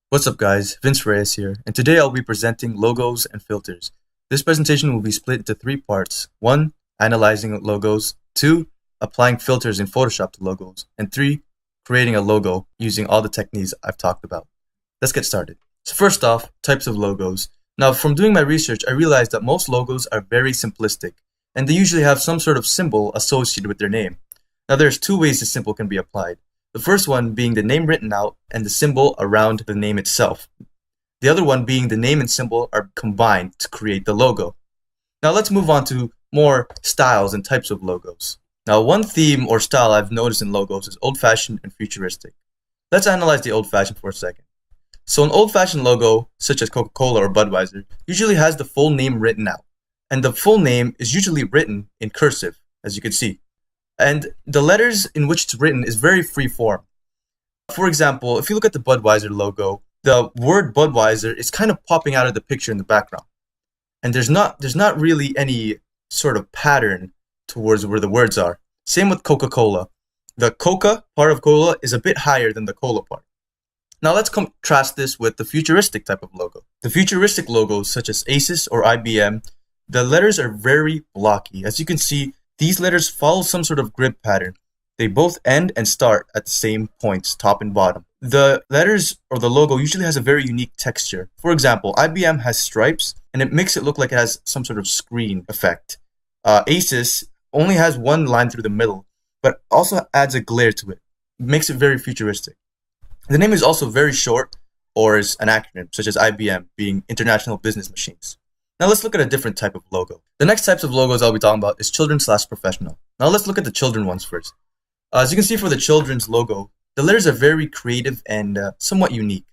What's up guys, Vince Reyes here, and today I'll be presenting logos and filters. This presentation will be split into three parts. 1. Analyzing logos. 2. Applying filters in Photoshop to logos. And 3. Creating a logo using all the techniques I've talked about. Let's get started. So first off, types of logos. Now from doing my research, I realized that most logos are very simplistic, and they usually have some sort of symbol associated with their name. Now there's two ways this symbol can be applied. The first one being the name written out and the symbol around the name itself. The other one being the name and symbol are combined to create the logo. Now let's move on to more styles and types of logos. Now one theme or style I've noticed in logos is old-fashioned and futuristic. Let's analyze the old-fashioned for a second. So an old-fashioned logo, such as Coca-Cola or Budweiser, usually has the full name written out. And the full name is usually written in cursive, as you can see. And the letters in which it's written is very free form. For example, if you look at the Budweiser logo, the word Budweiser is kind of popping out of the picture in the background. And there's not really any sort of pattern towards where the words are. Same with Coca-Cola. The Coca part of cola is a bit higher than the cola part. Now let's contrast this with the futuristic type of logo. The futuristic logos such as Asus or IBM, the letters are very blocky. As you can see, these letters follow some sort of grid pattern. They both end and start at the same points, top and bottom. The letters or the logo usually has a very unique texture. For example, IBM has stripes, and it makes it look like it has some sort of screen effect. Asus only has one line through the middle, but also adds a glare to it. It makes it very futuristic. The name is also very short, or is an acronym, such as IBM, being International Business Machines. Now let's look at a different type of logo. The next types of logos I'll be talking about is children/professional. Now let's look at the children ones first. As you can see for the children's logo, the letters are very creative and somewhat unique.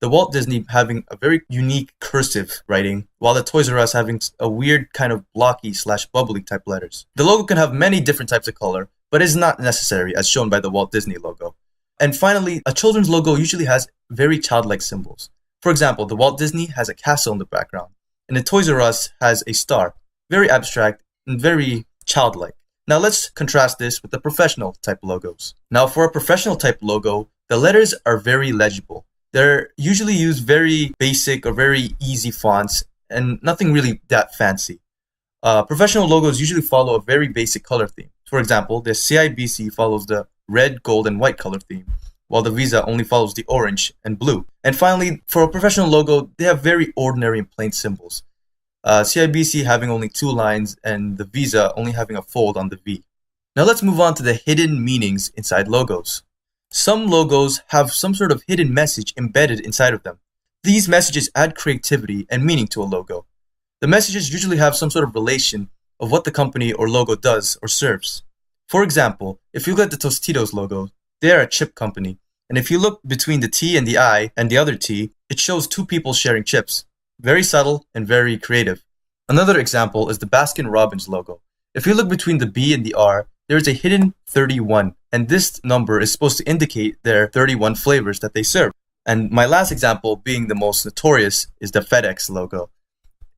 The Walt Disney having a very unique cursive writing, while the Toys R Us having a weird kind of blocky/bubbly type letters. The logo can have many different types of color, but is not necessary as shown by the Walt Disney logo. And finally, a children's logo usually has very childlike symbols. For example, the Walt Disney has a castle in the background, and the Toys R Us has a star, very abstract and very childlike. Now let's contrast this with the professional type logos. Now for a professional type logo, the letters are very legible. They're usually used very basic or very easy fonts and nothing really that fancy. Professional logos usually follow a very basic color theme. For example, the CIBC follows the red, gold, and white color theme, while the Visa only follows the orange and blue. And finally, for a professional logo, they have very ordinary and plain symbols. CIBC having only 2 lines and the Visa only having a fold on the V. Now let's move on to the hidden meanings inside logos. Some logos have some sort of hidden message embedded inside of them. These messages add creativity and meaning to a logo. The messages usually have some sort of relation of what the company or logo does or serves. For example, if you look at the Tostitos logo, they are a chip company. And if you look between the T and the I and the other T, it shows 2 people sharing chips. Very subtle and very creative. Another example is the Baskin-Robbins logo. If you look between the B and the R, there is a hidden 31, and this number is supposed to indicate their 31 flavors that they serve. And my last example, being the most notorious, is the FedEx logo.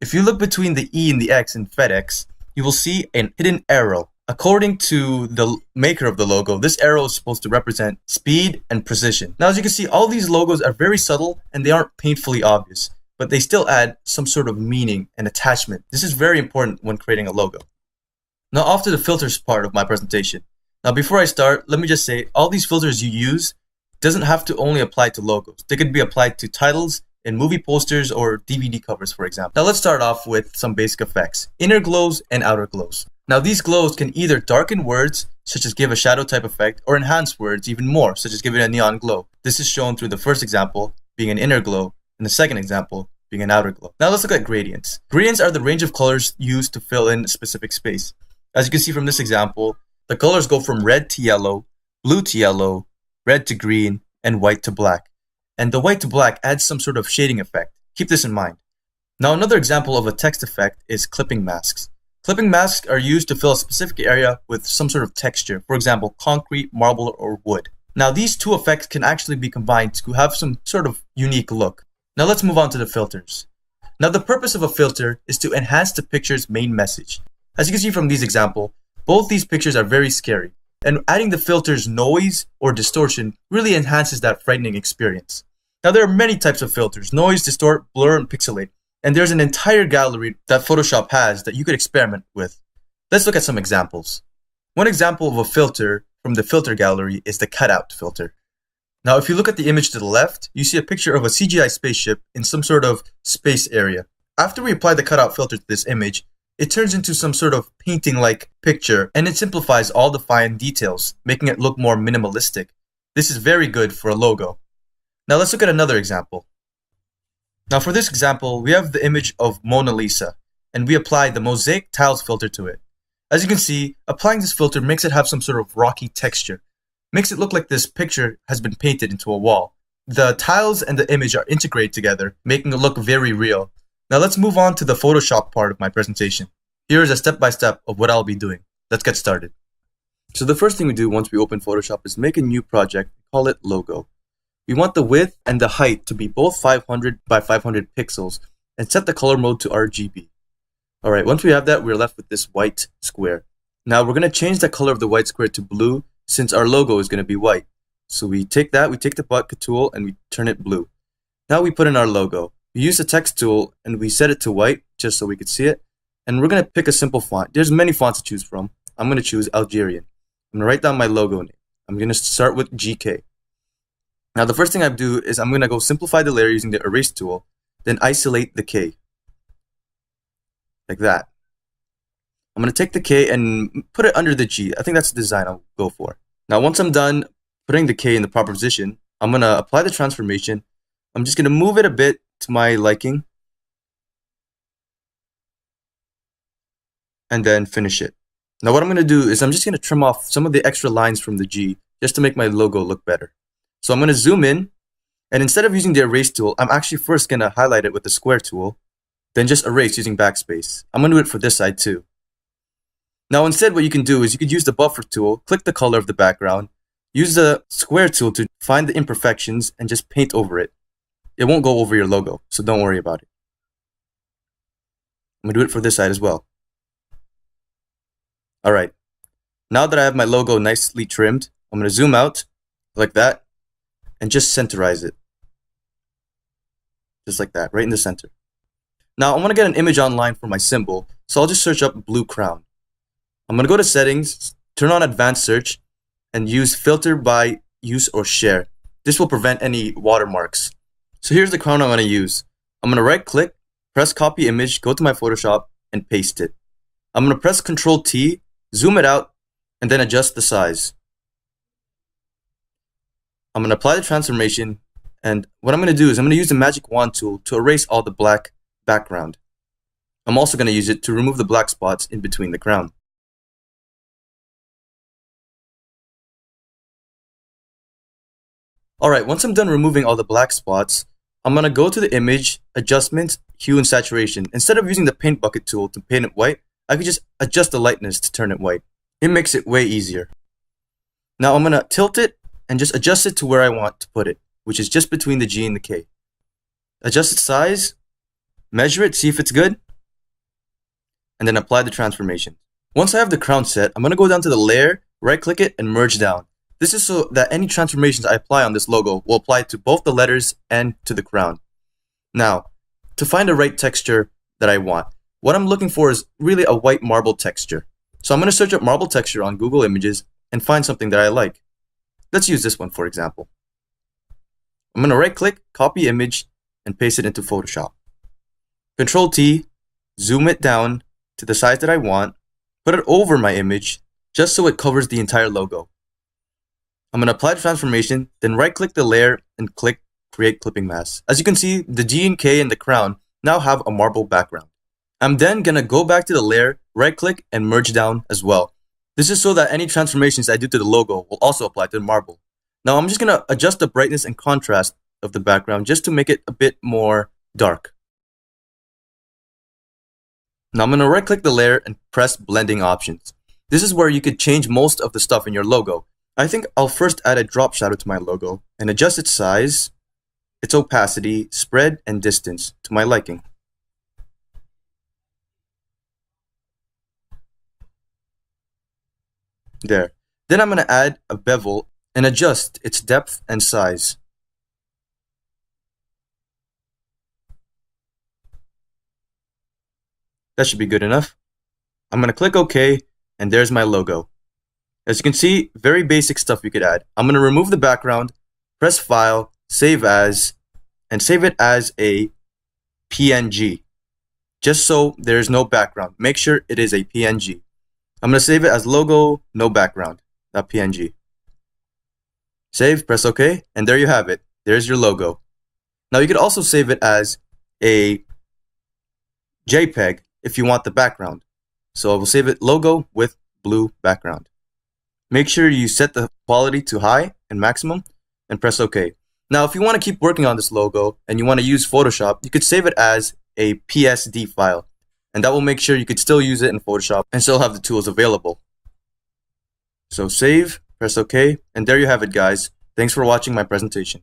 If you look between the E and the X in FedEx, you will see an hidden arrow. According to the maker of the logo, this arrow is supposed to represent speed and precision. Now as you can see, all these logos are very subtle and they aren't painfully obvious, but they still add some sort of meaning and attachment. This is very important when creating a logo. Now off to the filters part of my presentation. Now before I start, let me just say, all these filters you use doesn't have to only apply to logos. They could be applied to titles in movie posters or DVD covers, for example. Now let's start off with some basic effects. Inner glows and outer glows. Now these glows can either darken words, such as give a shadow type effect, or enhance words even more, such as give it a neon glow. This is shown through the first example, being an inner glow, and the second example being an outer glow. Now let's look at gradients. Gradients are the range of colors used to fill in a specific space. As you can see from this example, the colors go from red to yellow, blue to yellow, red to green, and white to black. And the white to black adds some sort of shading effect. Keep this in mind. Now another example of a text effect is clipping masks. Clipping masks are used to fill a specific area with some sort of texture, for example, concrete, marble, or wood. Now these two effects can actually be combined to have some sort of unique look. Now let's move on to the filters. Now the purpose of a filter is to enhance the picture's main message. As you can see from these examples, both these pictures are very scary, and adding the filter's noise or distortion really enhances that frightening experience. Now there are many types of filters: noise, distort, blur, and pixelate. And there's an entire gallery that Photoshop has that you could experiment with. Let's look at some examples. One example of a filter from the filter gallery is the cutout filter. Now if you look at the image to the left, you see a picture of a CGI spaceship in some sort of space area. After we apply the cutout filter to this image, it turns into some sort of painting-like picture, and it simplifies all the fine details, making it look more minimalistic. This is very good for a logo. Now let's look at another example. Now for this example, we have the image of Mona Lisa, and we apply the mosaic tiles filter to it. As you can see, applying this filter makes it have some sort of rocky texture. Makes it look like this picture has been painted into a wall. The tiles and the image are integrated together, making it look very real. Now let's move on to the Photoshop part of my presentation. Here is a step-by-step of what I'll be doing. Let's get started. So the first thing we do once we open Photoshop is make a new project, call it Logo. We want the width and the height to be both 500 by 500 pixels and set the color mode to RGB. Alright, once we have that, we're left with this white square. Now we're going to change the color of the white square to blue since our logo is going to be white. So we take the bucket tool and we turn it blue. Now we put in our logo. We use the text tool and we set it to white just so we could see it. And we're going to pick a simple font. There's many fonts to choose from. I'm going to choose Algerian. I'm going to write down my logo name. I'm going to start with GK. Now the first thing I do is I'm going to go simplify the layer using the erase tool, then isolate the K. Like that. I'm going to take the K and put it under the G. I think that's the design I'll go for. Now once I'm done putting the K in the proper position, I'm going to apply the transformation. I'm just going to move it a bit to my liking. And then finish it. Now what I'm going to do is I'm just going to trim off some of the extra lines from the G just to make my logo look better. So I'm going to zoom in, and instead of using the erase tool, I'm actually first going to highlight it with the square tool, then just erase using backspace. I'm going to do it for this side too. Now instead what you can do is you could use the buffer tool, click the color of the background, use the square tool to find the imperfections and just paint over it. It won't go over your logo, so don't worry about it. I'm going to do it for this side as well. Alright, now that I have my logo nicely trimmed, I'm going to zoom out like that and just centerize it. Just like that, right in the center. Now I want to get an image online for my symbol, so I'll just search up blue crown. I'm going to go to settings, turn on advanced search, and use filter by use or share. This will prevent any watermarks. So here's the crown I'm going to use. I'm going to right click, press copy image, go to my Photoshop, and paste it. I'm going to press Ctrl T, zoom it out, and then adjust the size. I'm going to apply the transformation, and what I'm going to do is I'm going to use the magic wand tool to erase all the black background. I'm also going to use it to remove the black spots in between the crown. Alright, once I'm done removing all the black spots, I'm going to go to the image, adjustments, hue and saturation. Instead of using the paint bucket tool to paint it white, I could just adjust the lightness to turn it white. It makes it way easier. Now I'm going to tilt it and just adjust it to where I want to put it, which is just between the G and the K. Adjust its size, measure it, see if it's good, and then apply the transformation. Once I have the crown set, I'm going to go down to the layer, right click it, and merge down. This is so that any transformations I apply on this logo will apply to both the letters and to the crown. Now, to find the right texture that I want, what I'm looking for is really a white marble texture. So I'm going to search up marble texture on Google Images and find something that I like. Let's use this one for example. I'm going to right click, copy image, and paste it into Photoshop. Ctrl T, zoom it down to the size that I want, put it over my image just so it covers the entire logo. I'm going to apply the transformation, then right click the layer and click create clipping mask. As you can see, the G and K and the crown now have a marble background. I'm then going to go back to the layer, right click, and merge down as well. This is so that any transformations I do to the logo will also apply to the marble. Now I'm just going to adjust the brightness and contrast of the background just to make it a bit more dark. Now I'm going to right click the layer and press blending options. This is where you could change most of the stuff in your logo. I think I'll first add a drop shadow to my logo and adjust its size, its opacity, spread, and distance to my liking. There. Then I'm going to add a bevel and adjust its depth and size. That should be good enough. I'm going to click OK, and there's my logo. As you can see, very basic stuff you could add. I'm going to remove the background, press File, Save As, and save it as a PNG. Just so there's no background. Make sure it is a PNG. I'm going to save it as logo, no background, .png. Save, press OK, and there you have it. There's your logo. Now you could also save it as a JPEG if you want the background. So I will save it logo with blue background. Make sure you set the quality to high and maximum and press OK. Now if you want to keep working on this logo and you want to use Photoshop, you could save it as a PSD file. And that will make sure you could still use it in Photoshop and still have the tools available. So save, press OK, and there you have it, guys. Thanks for watching my presentation.